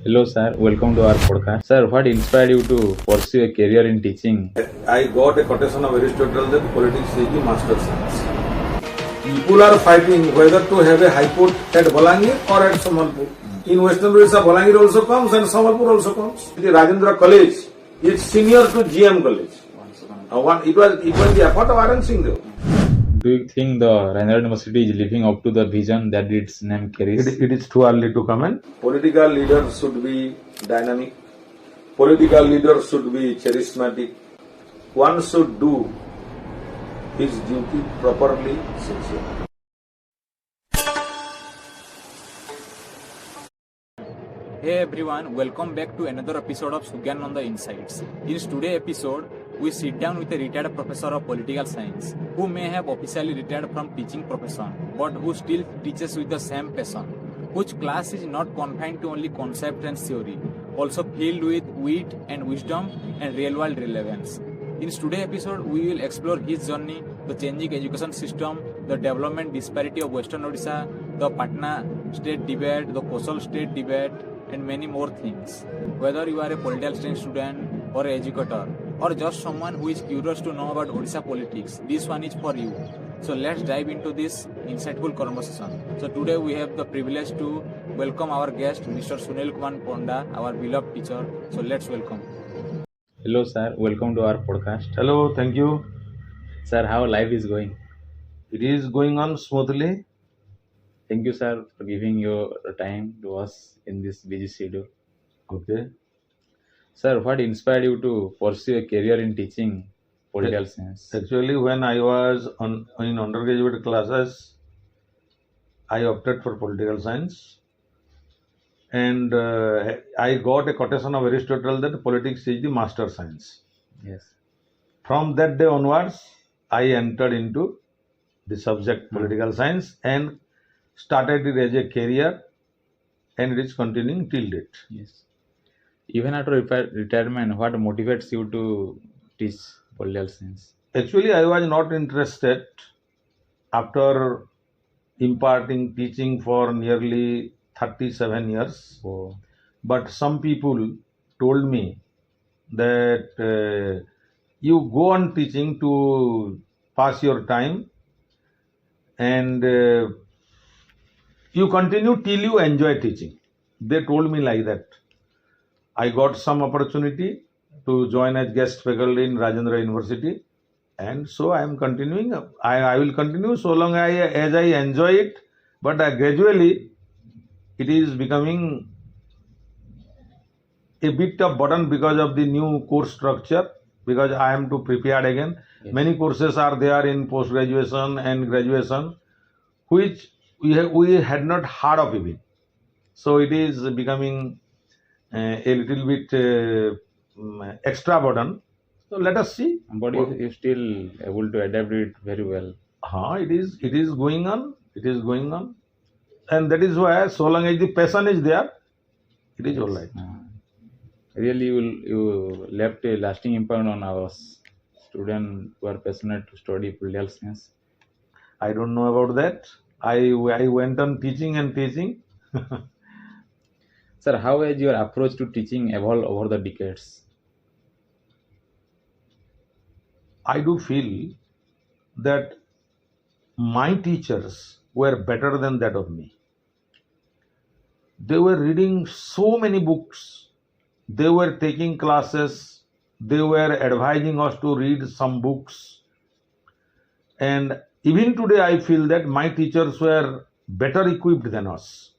Hello, sir. Welcome to our podcast. Sir, what inspired you to pursue a career in teaching? I got a quotation of Aristotle that politics is the master science. People are fighting whether to have a high court at Balangir or at Samalpur. In Western Odisha, Balangir also comes and Samalpur also comes. The Rajendra College is senior to GM College. It was the effort of Arun Singh. Do you think the Singh University is living up to the vision that its name carries? It is too early to comment. Political leaders should be dynamic. Political leaders should be charismatic. One should do his duty properly, sincerely. Hey everyone, welcome back to another episode of Sugyananda Insights. In today's episode, we sit down with a retired professor of political science who may have officially retired from teaching profession, but who still teaches with the same passion, whose class is not confined to only concept and theory, also filled with wit and wisdom and real-world relevance. In today's episode, we will explore his journey, the changing education system, the development disparity of Western Odisha, the Patna state debate, the coastal state debate, and many more things. Whether you are a political science student or an educator or just someone who is curious to know about Odisha politics, this one is for you. So let's dive into this insightful conversation. So today we have the privilege to welcome our guest, Mr. Sunil Kumar Panda, our beloved teacher. So let's welcome. Hello, sir. Welcome to our podcast. Hello, thank you. Sir, how life is going? It is going on smoothly. Thank you, sir, for giving your time to us in this busy schedule. Okay. Sir, what inspired you to pursue a career in teaching political science? Actually, when I was in undergraduate classes, I opted for political science, and I got a quotation of Aristotle that politics is the master science. Yes. From that day onwards, I entered into the subject political science and started it as a career, and it is continuing till date. Yes. Even after retirement, what motivates you to teach political science? Actually, I was not interested after imparting teaching for nearly 37 years. Oh. But some people told me that you go on teaching to pass your time, and you continue till you enjoy teaching. They told me like that. I got some opportunity to join as guest faculty in Rajendra University, and so I am continuing. I will continue so long as I enjoy it, but gradually it is becoming a bit of burden because of the new course structure, because I am to prepare again. Yes. Many courses are there in post graduation and graduation which we had not heard of even. So it is becoming a little bit extra burden. So let us see. But you still able to adapt it very well. It is going on. It is going on, and that is why so long as the passion is there, it is all right. Really, you left a lasting impact on our students who are passionate to study political science. I don't know about that. I went on teaching and teaching. Sir, how has your approach to teaching evolved over the decades? I do feel that my teachers were better than that of me. They were reading so many books. They were taking classes. They were advising us to read some books. And even today, I feel that my teachers were better equipped than us.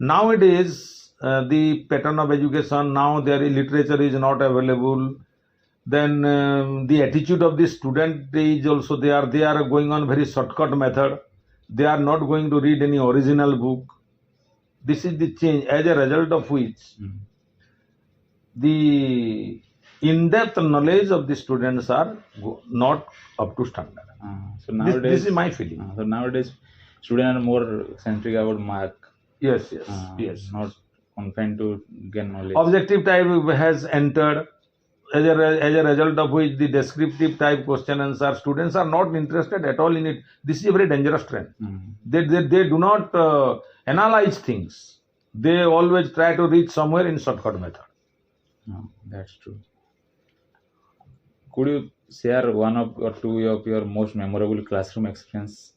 Nowadays, the pattern of education, now their literature is not available. Then the attitude of the student is also they are going on very shortcut method. They are not going to read any original book. This is the change, as a result of which the in-depth knowledge of the students are not up to standard. So nowadays, this is my feeling. So nowadays, students are more centric about mark. Yes. Not confined to gain knowledge. Objective type has entered, as a result of which the descriptive type question answer, students are not interested at all in it. This is a very dangerous trend. They do not analyze things. They always try to reach somewhere in shortcut method. No, that's true. Could you share one of or two of your most memorable classroom experience?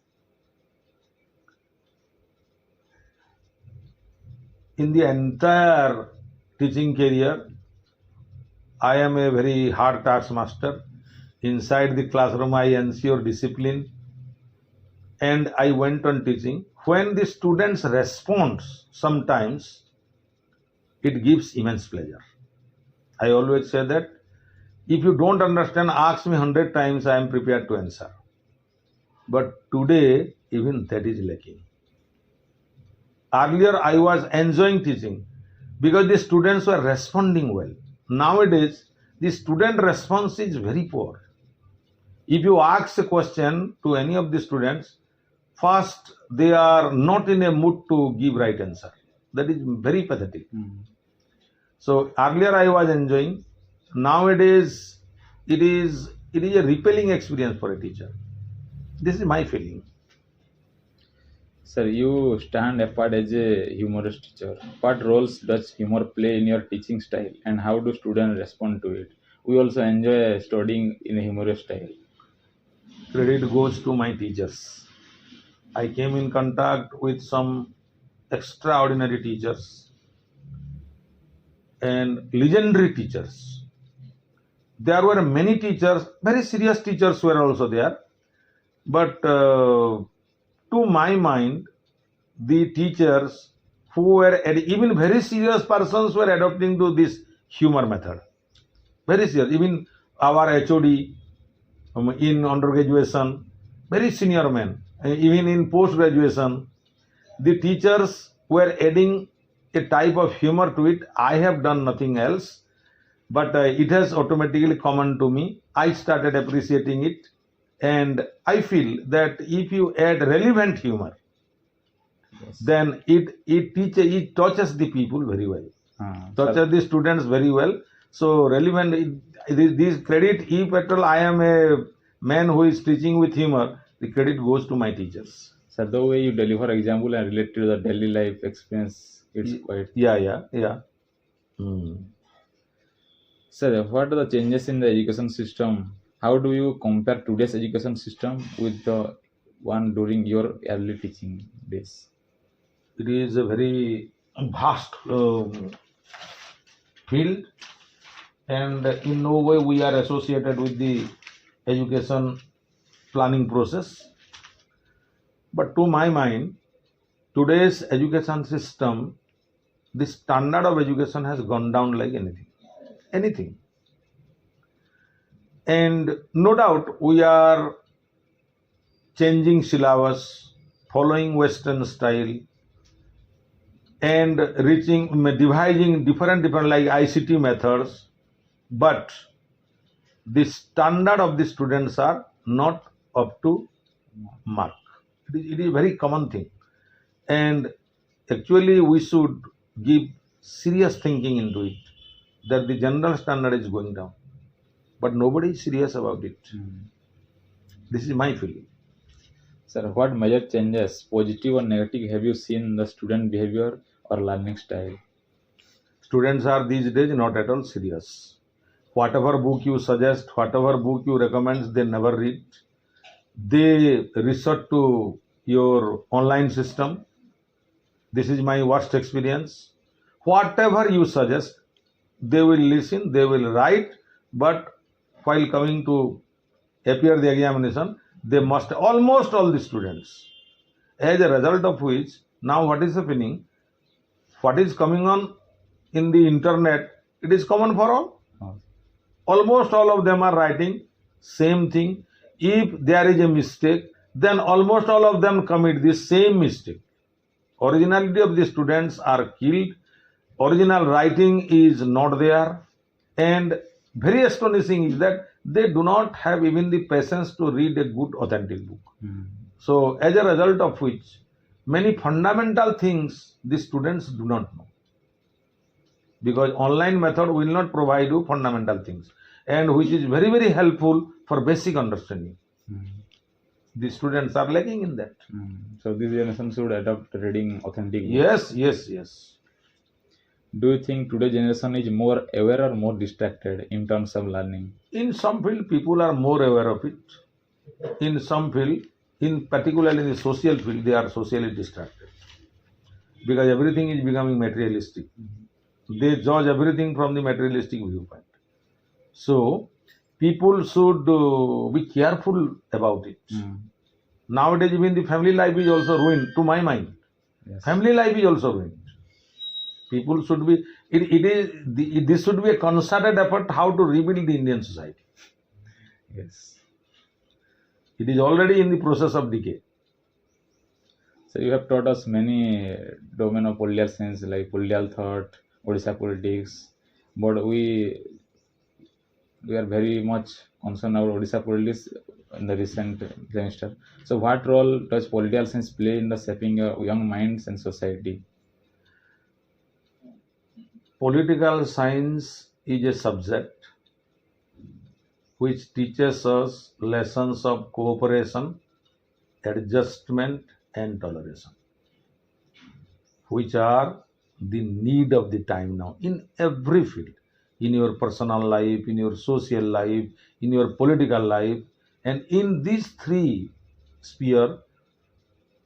In the entire teaching career, I am a very hard taskmaster. Inside the classroom, I ensure discipline, and I went on teaching. When the students respond, sometimes it gives immense pleasure. I always say that if you don't understand, ask me 100 times, I am prepared to answer. But today, even that is lacking. Earlier, I was enjoying teaching because the students were responding well. Nowadays, the student response is very poor. If you ask a question to any of the students, first they are not in a mood to give right answer. That is very pathetic. So earlier I was enjoying. Nowadays it is a repelling experience for a teacher. This is my feeling. Sir, you stand apart as a humorous teacher. What roles does humor play in your teaching style, and how do students respond to it? We also enjoy studying in a humorous style. Credit goes to my teachers. I came in contact with some extraordinary teachers and legendary teachers. There were many teachers, very serious teachers were also there. But to my mind, the teachers who were even very serious persons were adopting to this humor method. Very serious. Even our HOD in undergraduation, very senior men, even in post graduation, the teachers were adding a type of humor to it. I have done nothing else, but it has automatically come to me. I started appreciating it, and I feel that if you add relevant humor, then it touches the people very well, touches the students very well. So relevant, this credit, if at all I am a man who is teaching with humor, the credit goes to my teachers. Sir, the way you deliver example and relate to the daily life experience, it's quite. Yeah. Sir, what are the changes in the education system? How do you compare today's education system with the one during your early teaching days? It is a very vast field, and in no way we are associated with the education planning process. But to my mind, today's education system, the standard of education has gone down like anything. And no doubt we are changing syllabus, following Western style, and devising different like ICT methods, but the standard of the students are not up to mark. It is a very common thing, and actually we should give serious thinking into it, that the general standard is going down, but nobody is serious about it. This is my feeling. Sir, what major changes, positive or negative, have you seen in the student behavior or learning style? Students are these days not at all serious. Whatever book you suggest, whatever book you recommend, they never read. They resort to your online system. This is my worst experience. Whatever you suggest, they will listen, they will write, but while coming to appear the examination, they must, almost all the students. As a result of which, now what is happening, what is coming on in the internet, it is common for all. Almost all of them are writing same thing. If there is a mistake, then almost all of them commit the same mistake. Originality of the students are killed. Original writing is not there. And very astonishing is that they do not have even the patience to read a good authentic book. So as a result of which, many fundamental things the students do not know, because online method will not provide you fundamental things, and which is very, very helpful for basic understanding. The students are lacking in that. So this generation should adopt reading authentic books. Yes. Do you think today's generation is more aware or more distracted in terms of learning? In some field, people are more aware of it. In some field, in particularly in the social field, they are socially distracted because everything is becoming materialistic. They judge everything from the materialistic viewpoint. So, people should be careful about it. Nowadays, even the family life is also ruined, to my mind. Yes. Family life is also ruined. People should be, this should be a concerted effort how to rebuild the Indian society. Yes. It is already in the process of decay. So you have taught us many domain of political science like political thought, Odisha politics, but we are very much concerned about Odisha politics in the recent semester. So what role does political science play in the shaping young minds and society? Political science is a subject which teaches us lessons of cooperation, adjustment, and toleration, which are the need of the time now in every field, in your personal life, in your social life, in your political life, and in these three sphere,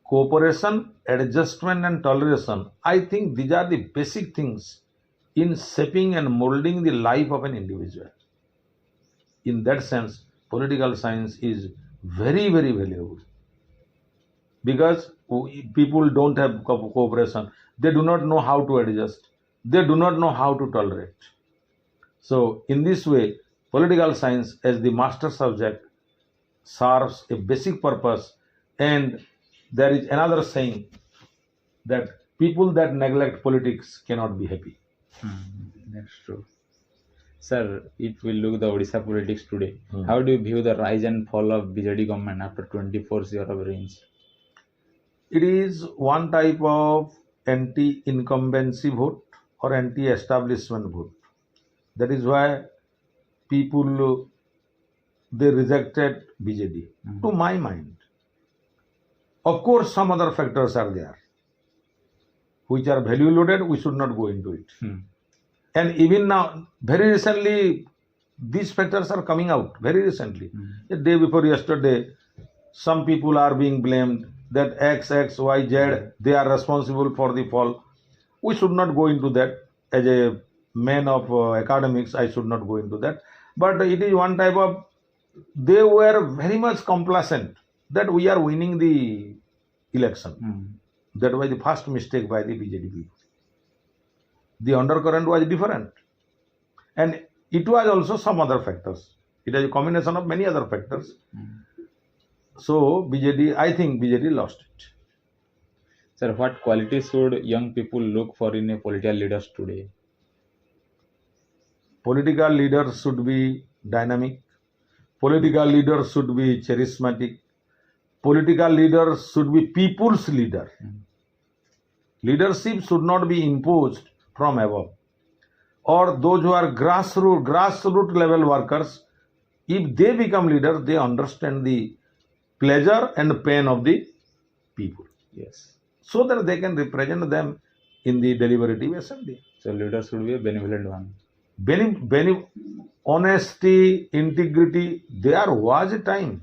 cooperation, adjustment, and toleration. I think these are the basic things in shaping and molding the life of an individual. In that sense, political science is very, very valuable because people don't have cooperation. They do not know how to adjust. They do not know how to tolerate. So, in this way, political science as the master subject serves a basic purpose. And there is another saying that people that neglect politics cannot be happy. That's true. Sir, if we look the Odisha politics today, how do you view the rise and fall of BJD government after 24 years of reign? It is one type of anti-incumbency vote or anti-establishment vote. That is why people they rejected BJD. To my mind, of course, some other factors are there which are value loaded. We should not go into it. And even now, very recently, these factors are coming out. Very recently, the day before yesterday, some people are being blamed that X, Y, Z, they are responsible for the fall. We should not go into that. As a man of academics, I should not go into that. But it is one type of, they were very much complacent that we are winning the election. That was the first mistake by the BJD people. The undercurrent was different. And it was also some other factors. It is a combination of many other factors. So BJD, I think BJD lost it. Sir, what qualities should young people look for in a political leaders today? Political leaders should be dynamic. Political leaders should be charismatic. Political leaders should be people's leader. Leadership should not be imposed from above. Or those who are grassroots level workers, if they become leaders, they understand the pleasure and pain of the people. Yes. So that they can represent them in the deliberative assembly. So leaders should be a benevolent one. Honesty, integrity, there was a time.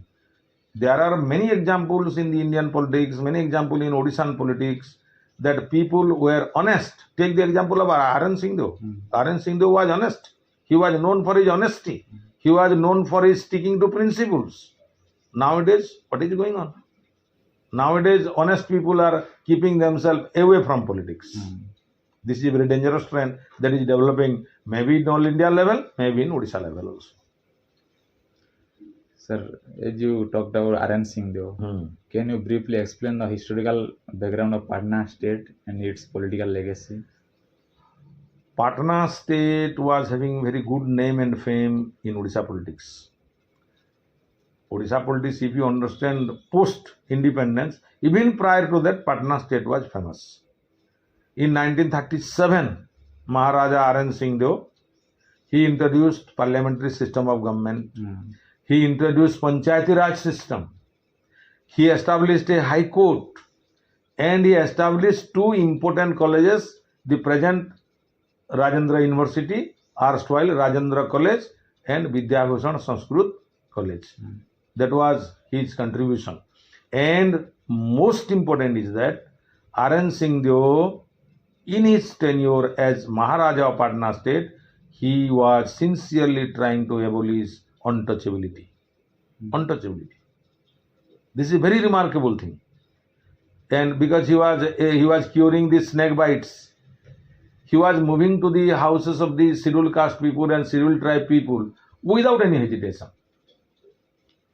There are many examples in the Indian politics, many examples in Odishan politics that people were honest. Take the example of R.N. Singh Dev. R.N. Singh Dev was honest. He was known for his honesty. He was known for his sticking to principles. Nowadays, what is going on? Nowadays, honest people are keeping themselves away from politics. This is a very dangerous trend that is developing maybe in all India level, maybe in Odisha level also. Sir, as you talked about R.N. Singh Dev, can you briefly explain the historical background of Patna state and its political legacy? Patna state was having very good name and fame in Odisha politics. Odisha politics, if you understand post-independence, even prior to that, Patna state was famous. In 1937, Maharaja R.N. Singh Dev, he introduced parliamentary system of government. He introduced Panchayati Raj system. He established a high court and he established two important colleges, the present Rajendra University, erstwhile Rajendra College, and Vidyabhushan Sanskrit College. That was his contribution. And most important is that R.N. Singh Deo, in his tenure as Maharaja of Patna state, he was sincerely trying to abolish untouchability. Untouchability. This is a very remarkable thing. And because he was curing the snake bites, he was moving to the houses of the scheduled caste people and scheduled tribe people without any hesitation.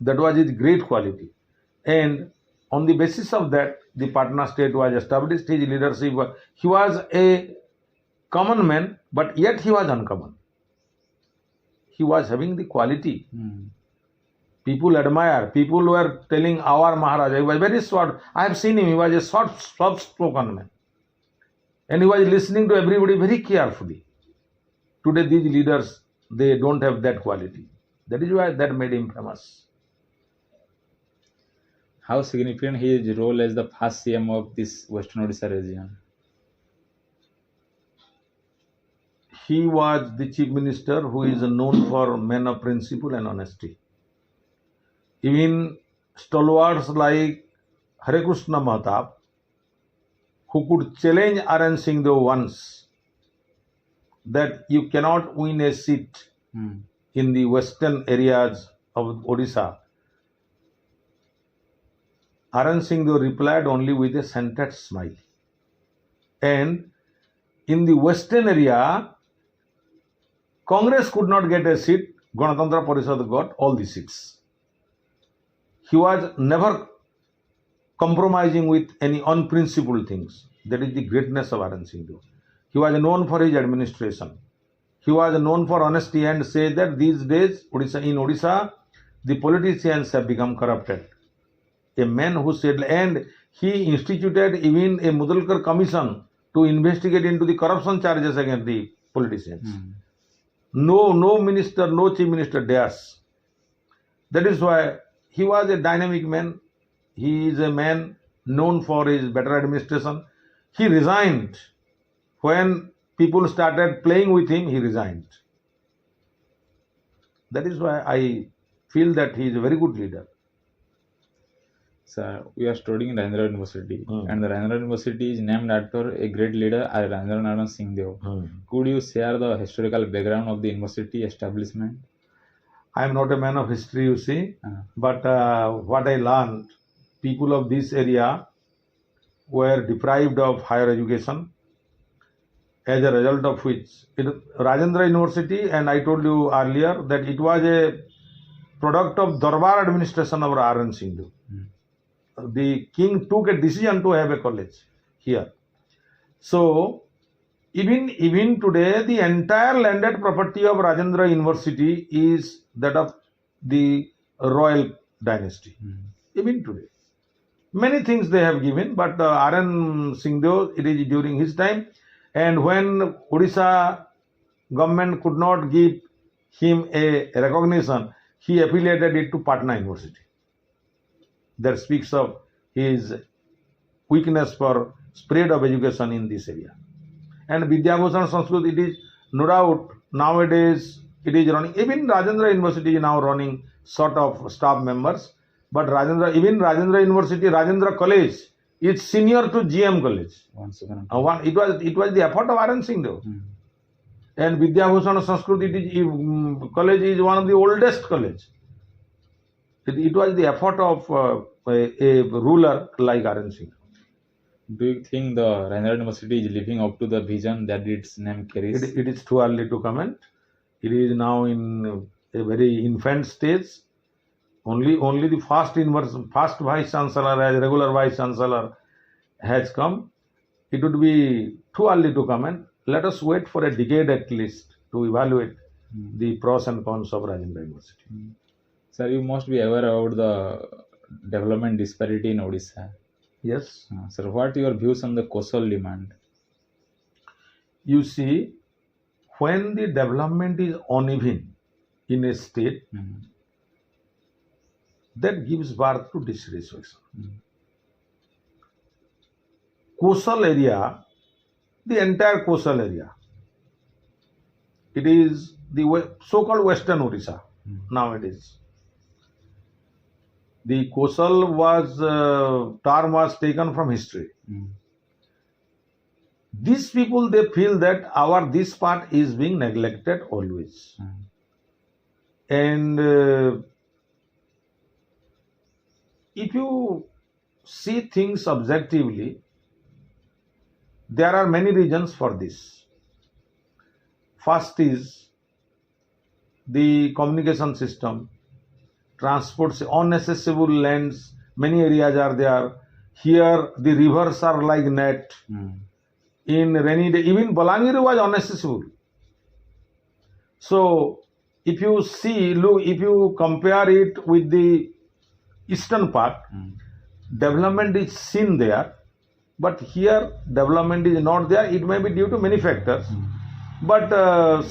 That was his great quality. And on the basis of that, the Patna state was established. His leadership he was a common man, but yet he was uncommon. He was having the quality. People admire. People were telling our Maharaja, he was very short. I have seen him, he was a soft-spoken man. And he was listening to everybody very carefully. Today these leaders, they don't have that quality. That is why that made him famous. How significant his role as the first CM of this Western Odisha region? He was the chief minister who is known for men of principle and honesty. Even stalwarts like Hare Krishna Mahatap, who could challenge R.N. Singh Deo once that you cannot win a seat in the western areas of Odisha, R.N. Singh Deo replied only with a scented smile. And in the western area, Congress could not get a seat, Ganatantra Parishad got all the seats. He was never compromising with any unprincipled things. That is the greatness of R.N. Singh Deo. He was known for his administration. He was known for honesty and say that these days in Odisha, the politicians have become corrupted. A man who said, and he instituted even a Mudalkar commission to investigate into the corruption charges against the politicians. No minister, no chief minister dares. That is why he was a dynamic man. He is a man known for his better administration. He resigned. When people started playing with him, he resigned. That is why I feel that he is a very good leader. Sir, we are studying in Rajendra University, and the Rajendra University is named after a great leader, Rajendra Singh Deo. Could you share the historical background of the university establishment? I am not a man of history, you see, but what I learned, people of this area were deprived of higher education, as a result of which Rajendra University, and I told you earlier that it was a product of Darbar administration of R.N. Singh Deo. The king took a decision to have a college here. So even today, the entire landed property of Rajendra University is that of the royal dynasty. Even today, many things they have given, but R.N. Singh Deo, it is during his time, and when Odisha government could not give him a recognition, he affiliated it to Patna University. That speaks of his weakness for spread of education in this area. And Vidyabhushan Sanskrit, it is no doubt nowadays it is running. Even Rajendra University is now running sort of staff members. But Rajendra University, Rajendra College is senior to GM College. It was the effort of R.N. Singh Deo. And Vidyabhushan Sanskrit College is one of the oldest college. It was the effort of a ruler like R.N. Singh. Do you think the Rajendra University is living up to the vision that its name carries? It is too early to comment. It is now in a very infant stage. Only the first vice chancellor as regular vice chancellor has come. It would be too early to comment. Let us wait for a decade at least to evaluate the pros and cons of Rajendra University. Sir, you must be aware about the development disparity in Odisha. Yes. Sir, what are your views on the coastal demand? You see, when the development is uneven in a state, that gives birth to dissatisfaction. Coastal area, the entire coastal area, It is the so-called Western Odisha nowadays. The Kosal term was taken from history. These people, they feel that this part is being neglected always. And if you see things objectively, there are many reasons for this. First is the communication system, transport, unaccessible lands, many areas are there. Here the rivers are like net. In rainy day, even Balangir was inaccessible. So if you see, look, if you compare it with the eastern part, development is seen there, but here development is not there. It may be due to many factors, but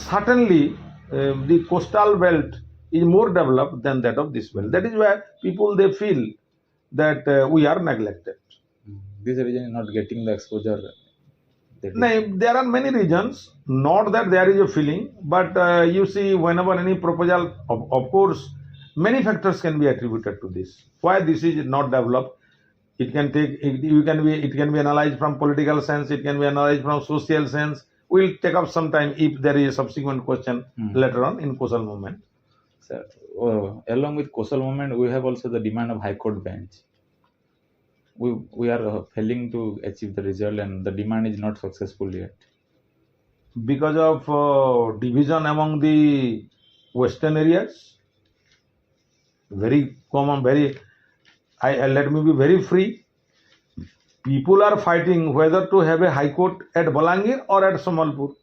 certainly the coastal belt is more developed than that of this belt. That is why people, they feel that we are neglected. This region is not getting the exposure. No, there are many reasons, not that there is a feeling, but you see, whenever any proposal, of course, many factors can be attributed to this. Why this is not developed? It can be analyzed from political sense, it can be analyzed from social sense. We'll take up some time if there is a subsequent question later on in Kosal movement. Sir, along with Kosal movement, we have also the demand of High Court bench. We are failing to achieve the result, and the demand is not successful yet. Because of division among the western areas, very common, let me be very free. People are fighting whether to have a high court at Balangir or at Samalpur.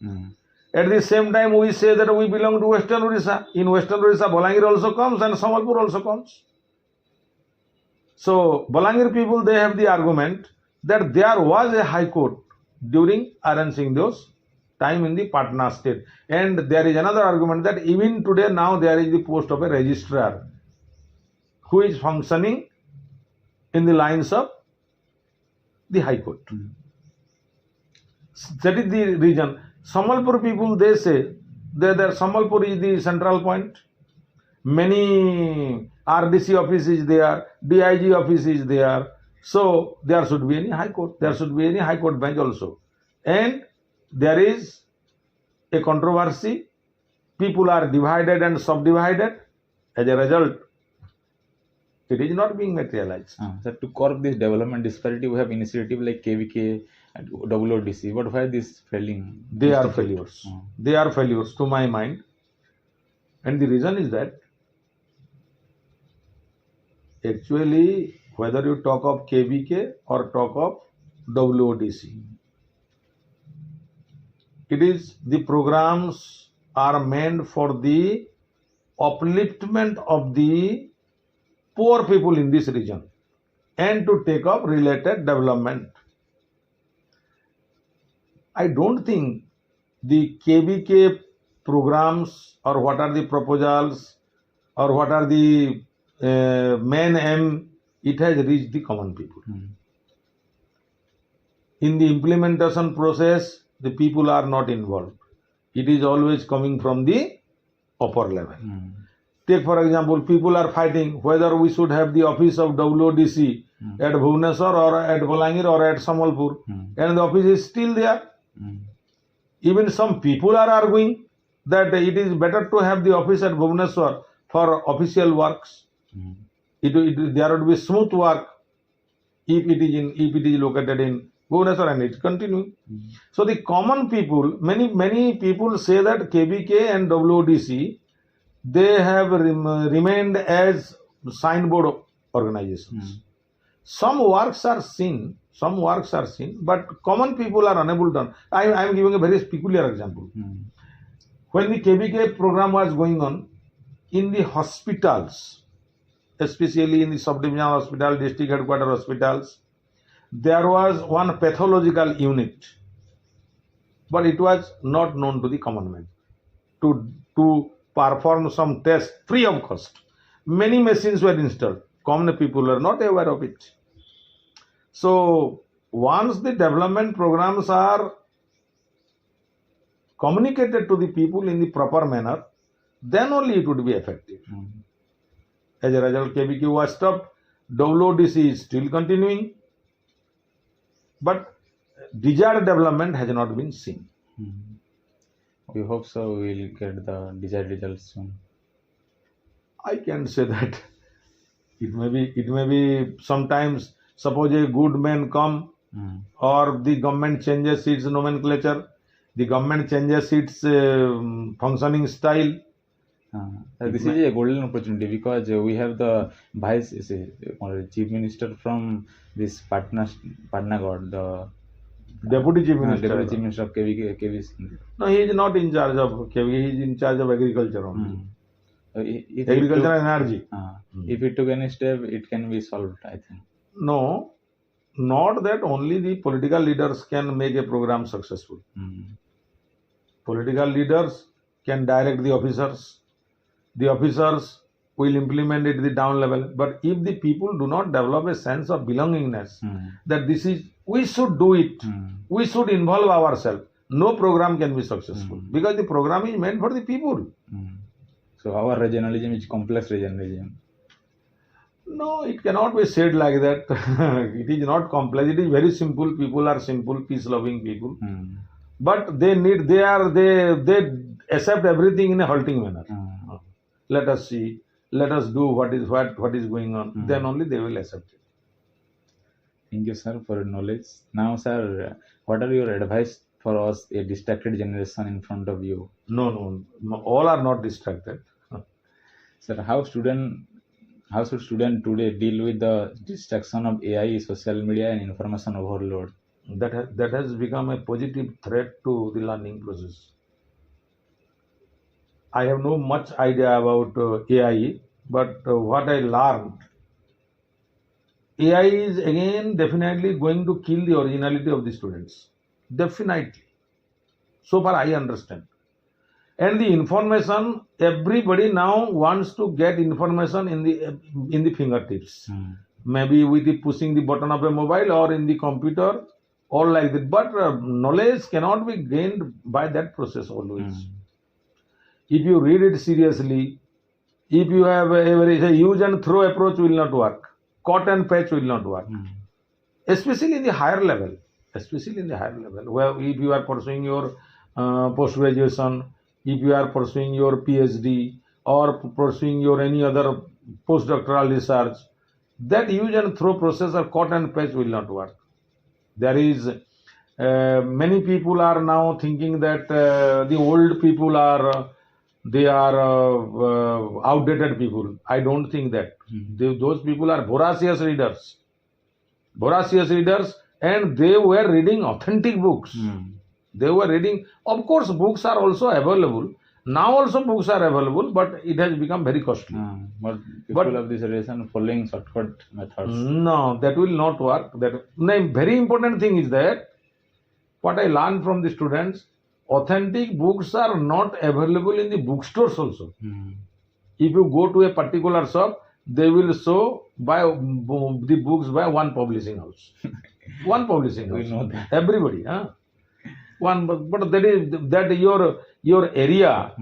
At the same time, we say that we belong to Western Odisha. In Western Odisha, Balangir also comes and Samalpur also comes. So Balangir people, they have the argument that there was a high court during RN Singh's time in the Patna state. And there is another argument that even today now there is the post of a registrar who is functioning in the lines of the high court. That is the reason. Samalpur people, they say that Samalpur is the central point. Many RDC office is there, DIG office is there. So there should be any high court. There should be any high court bench also. And there is a controversy. People are divided and subdivided. As a result, it is not being materialized. So to curb this development disparity, we have initiative like KVK and WODC. But why this failing? They are failures. They are failures to my mind. And the reason is that actually, whether you talk of KVK or talk of WODC, it is the programs are meant for the upliftment of the poor people in this region and to take up related development. I don't think the KVK programs or what are the proposals or what are the main aim, it has reached the common people. In the implementation process, the people are not involved. It is always coming from the upper level. Take for example, people are fighting whether we should have the office of WODC at Bhubaneswar or at Balangir or at Samalpur, and the office is still there. Even some people are arguing that it is better to have the office at Bhubaneswar for official works. There would be smooth work if it is located in Bhubaneswar, and it's continuing. So the common people, many people say that KVK and WODC, they have remained as signboard organizations. Some works are seen, but common people are unable to. I am giving a very peculiar example. When the KVK program was going on, in the hospitals, especially in the sub-divisional hospital, district headquarter hospitals, there was one pathological unit, but it was not known to the common man. To perform some tests free of cost, many machines were installed. Common people are not aware of it. So once the development programs are communicated to the people in the proper manner, then only it would be effective. As a result, KBQ was stopped. WODC is still continuing, but desired development has not been seen. We hope so. We'll get the desired results soon. I can say that it may be sometimes. Suppose a good man come, or the government changes its nomenclature, the government changes its functioning style. This is a golden opportunity because we have the vice chief minister from this Patna God, the Deputy Chief Minister. deputy chief minister of KV Singh. No, he is not in charge of KV. He is in charge of agriculture only. If Agriculture and energy. If it took any step, it can be solved, I think. No, not that only the political leaders can make a program successful. Political leaders can direct the officers. The officers will implement it at the down level. But if the people do not develop a sense of belongingness, that this is, we should do it, we should involve ourselves, no program can be successful. Because the program is meant for the people. So our regionalism is complex regionalism. No, it cannot be said like that. It is not complex. It is very simple. People are simple, peace-loving people. But they accept everything in a halting manner. Let us see. Let us do what is going on. Then only they will accept it. Thank you, sir, for your knowledge. Now, sir, what are your advice for us, a distracted generation in front of you? No, all are not distracted. Sir, how should student today deal with the distraction of AI, social media, and information overload? That has become a positive threat to the learning process. I have no much idea about AI, but what I learned, AI is again definitely going to kill the originality of the students. Definitely. So far I understand. And the information, everybody now wants to get information in the fingertips. Maybe with the pushing the button of a mobile or in the computer, or like that. But knowledge cannot be gained by that process always. If you read it seriously, if you have a use and throw approach will not work. Cut and patch will not work. Especially in the higher level. Where if you are pursuing your post-graduation, if you are pursuing your PhD or pursuing your any other postdoctoral research, that use and throw process or cut and patch will not work. There is many people are now thinking that the old people are outdated people. I don't think that. Those people are voracious readers, and they were reading authentic books. They were reading. Of course, books are also available. Now also books are available, but it has become very costly. But people of this generation following shortcut methods. No, that will not work. Very important thing is that what I learned from the students, authentic books are not available in the bookstores also. If you go to a particular shop, they will show buy the books by one publishing house. One publishing house. We know that. Everybody, one, but that your area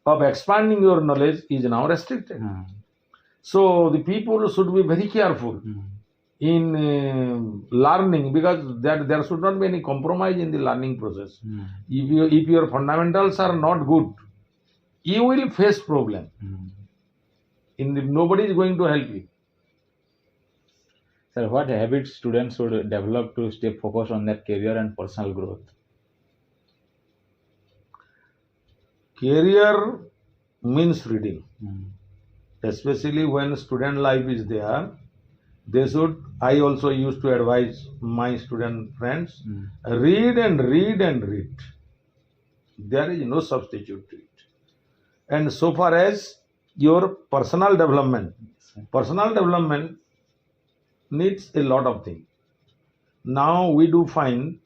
of expanding your knowledge is now restricted. So the people should be very careful in learning, because there should not be any compromise in the learning process. If your fundamentals are not good, you will face problem. Nobody is going to help you. Sir, what habits students should develop to stay focused on their career and personal growth? Career means reading. Especially when student life is there, they should, I also used to advise my student friends, read and read and read. There is no substitute to it. And so far as your personal development needs a lot of things. Now we do find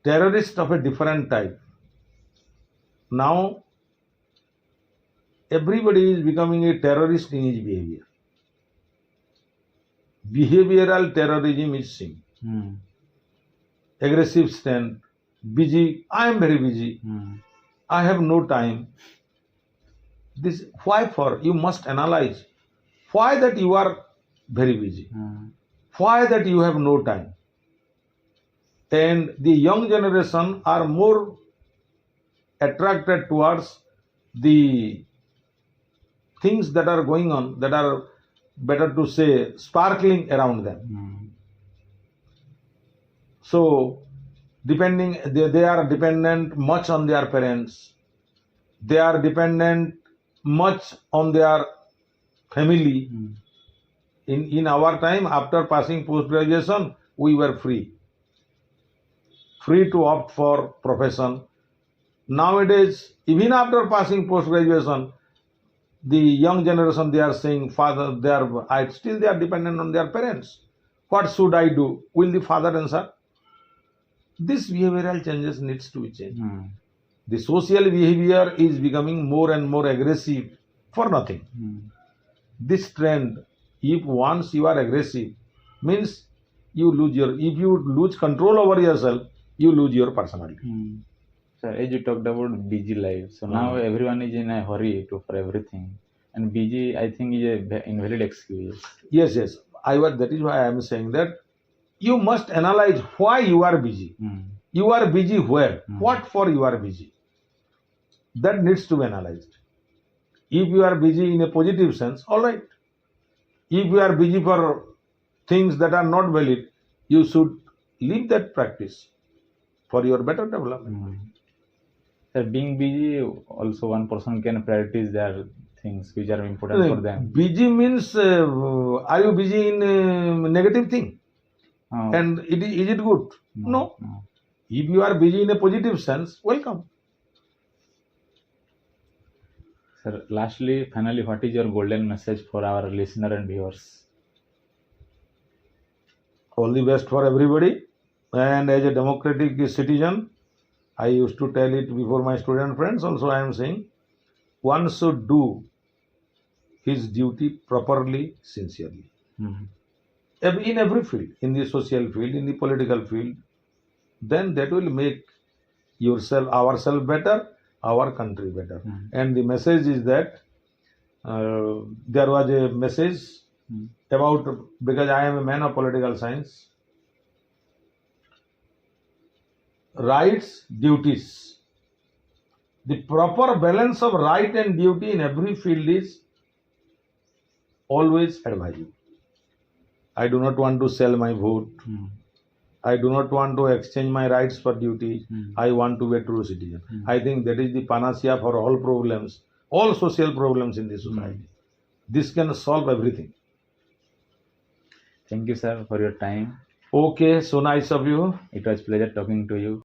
terrorists of a different type. Now everybody is becoming a terrorist in his behavior. Behavioral terrorism is seen. aggressive stand, busy. I am very busy. I have no time. This why for? You must analyze why that you are very busy. Why that you have no time. And the young generation are more attracted towards the things that are going on, that are better to say sparkling around them. So depending, they are dependent much on their parents. They are dependent much on their family. In our time, after passing post graduation, we were free to opt for profession. Nowadays, even after passing post graduation, the young generation, they are saying, father, still they are dependent on their parents. What should I do? Will the father answer? This behavioral changes needs to be changed. The social behavior is becoming more and more aggressive for nothing. This trend, if once you are aggressive, means if you lose control over yourself, you lose your personality. Sir, as you talked about busy life, so now everyone is in a hurry for everything, and busy, I think, is a invalid excuse. Yes. That is why I am saying that you must analyze why you are busy. You are busy where? What for you are busy? That needs to be analyzed. If you are busy in a positive sense, all right. If you are busy for things that are not valid, you should leave that practice for your better development. Sir, being busy, also one person can prioritize their things which are important for them. Busy means, are you busy in a negative thing? And is it good? No. If you are busy in a positive sense, welcome. Sir, finally, what is your golden message for our listener and viewers? All the best for everybody. And as a democratic citizen, I used to tell it before my student friends, also I am saying, one should do his duty properly, sincerely. In every field, in the social field, in the political field, then that will make ourselves better, our country better. And the message is that there was a message about, because I am a man of political science, rights, duties. The proper balance of right and duty in every field is always advisable. I do not want to sell my vote. I do not want to exchange my rights for duty. I want to be a true citizen. I think that is the panacea for all problems, all social problems in the society. This can solve everything. Thank you, sir, for your time. Okay, so nice of you. It was pleasure talking to you.